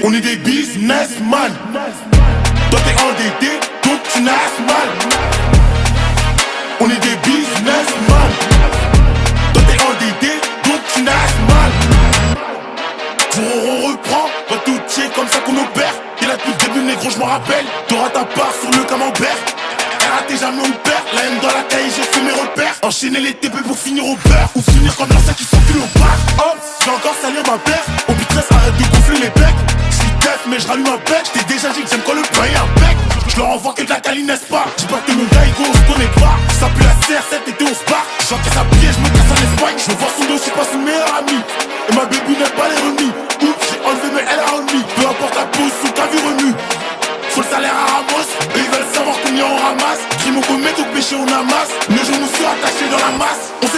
On est des businessmen. Toi t'es endetté, donc tu nasses mal. On est des businessmen. Toi t'es endetté, donc tu nasses mal. On reprend, va tout chier comme ça qu'on opère. Il a depuis le début négro, je m'en rappelle. T'auras ta part sur le camembert. T'es jamais on perd, la haine dans la caille, j'ai fait mes repères. Enchaîner les TP pour finir au beurre. Ou finir comme l'ancien qui s'encule au bar. Hop, j'ai encore salé ma paire. Au but 13, arrête de gonfler les becs. J'suis def mais j'rallume un bec. J't'ai déjà dit que j'aime quand le pain est un bec. J'leur envoie que de la caline, n'est-ce pas? Dis pas que t'es mon gars, Igo, on se connaît pas. Ça pue la serre, cet été on se bat. J'encaisse à pied, j'me casse en Espagne. J'me vois son dos, j'suis pas son meilleur ami. Et ma baby n'aime pas les